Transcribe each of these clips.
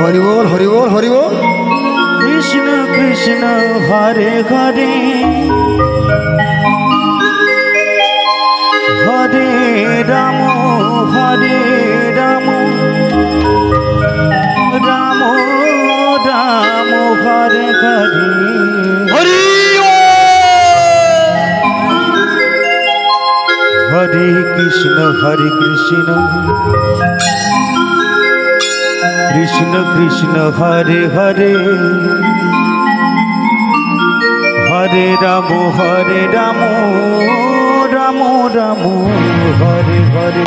Hari বল Hari বল Hari বল। Krishna Krishna Hare Hare Hare Ram হরে Ram Ram Ram Hare Hare Hari হরে Krishna Krishna Krishna Hare Hare Hare Ram Ram Ram Hare Hare.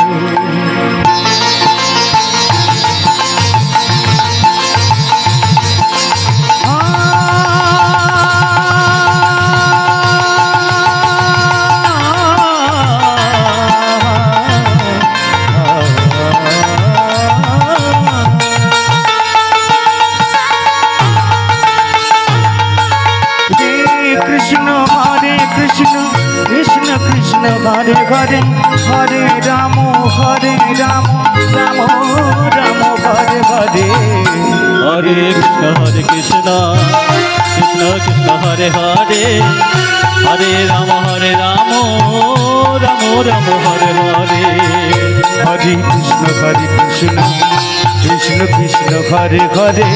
Hare Hare Hare Ram Ram Ram Hare Hare Hare Krishna Krishna Krishna Hare Hare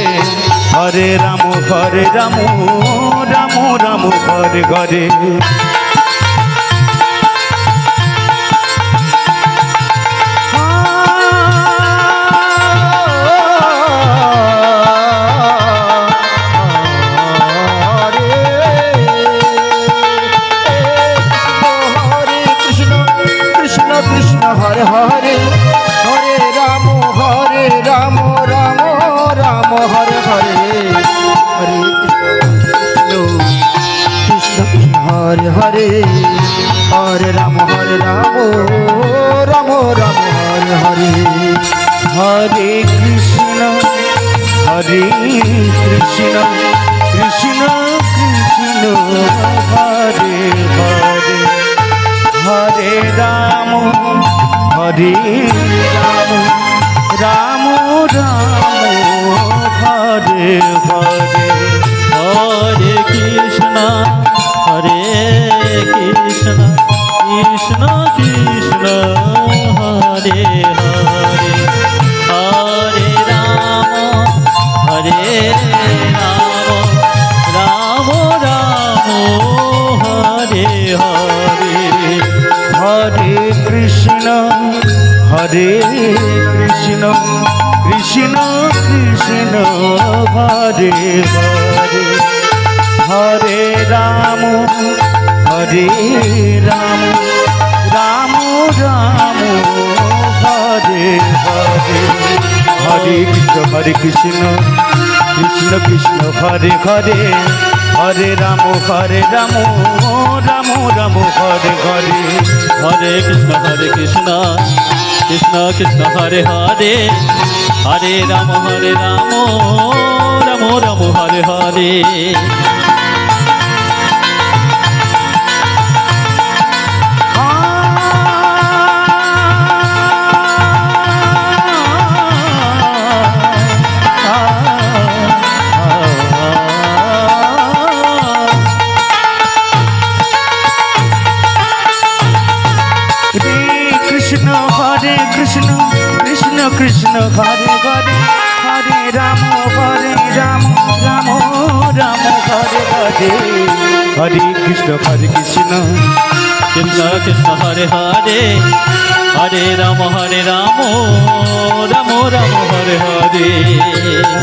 Hare Ram Ram Ram Hare Hare Hare Krishna Krishna Krishna Hare Hare Hare Ram Ram Ram Hare Hare. Hare Hare Hare Ram Ram Ram Hare Hare Hare Krishna Krishna Hare Hare Hare Ram Ram Ram Hare Hare Hare Krishna Krishna Krishna Hare Hare Hare Ram Ram Hare Hare Hare Krishna Krishna Krishna Hare Hare Hare Ram Ram Hare Hare Hare Krishna Krishna Krishna Hare Hare Hare Ram Ram Hare Hare Hare Krishna Krishna Krishna Hare Hare Hare Ram Ram Hare Hare Hare Krishna Krishna Krishna Hare Hare Hare Ram Ram Hare Hare. Krishna Krishna Hare Hare Hare Ram Ram Hare Hare Hare Krishna Krishna Krishna Hare Hare Hare Ram Ram Hare Hare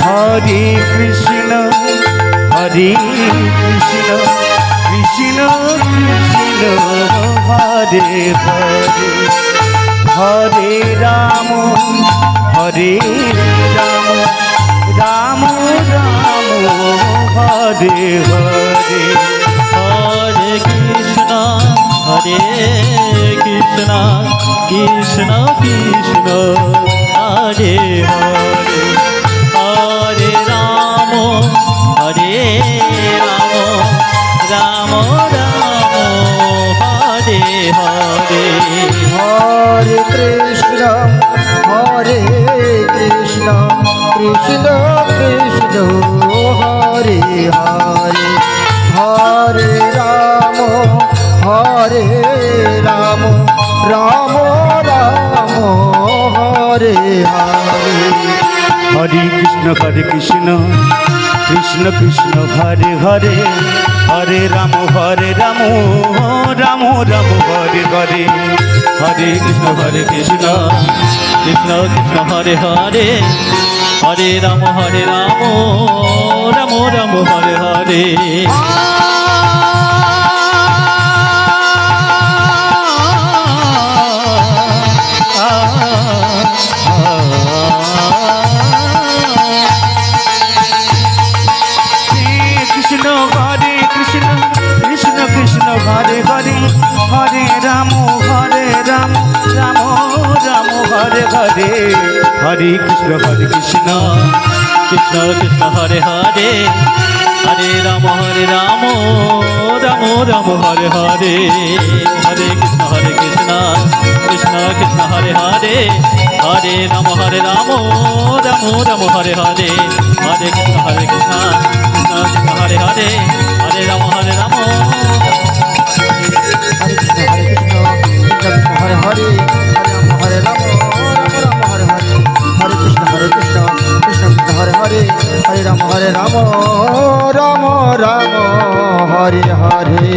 Hare Krishna Krishna Hare Hare Hare Ram Ram Hare Hare Hare Krishna Krishna Krishna Hare Hare Hare Ram Ram Hare Hare Hare Krishna Krishna Krishna Hare Hare Hare Ram Ram Ram Ram Hare Hare Hare Krishna Krishna Krishna Hare Hare Hare Ram Ram Ram Ram Hare Hare Hare Krishna Krishna Krishna Hare Hare Hare Ram Ram Ram Hare Hare Krishna হরে Krishna Krishna Krishna Hare Hare Hare Ram Ram Ram Ram Hare Hare Hare Krishna Krishna Krishna Krishna Hare Hare Hare Ram Ram Ram Hare Hare Hare Krishna Krishna Krishna Hare Hare Hare Ram Ram Ram Hare Hare Hare Krishna Krishna Krishna Hare Hare Hare Ram Ram হরে Krishna Krishna Hare Hare Hare Ram হরে Ram হরে Krishna Krishna Krishna Hare Hare Hare Ram Ram Ram Hare Hare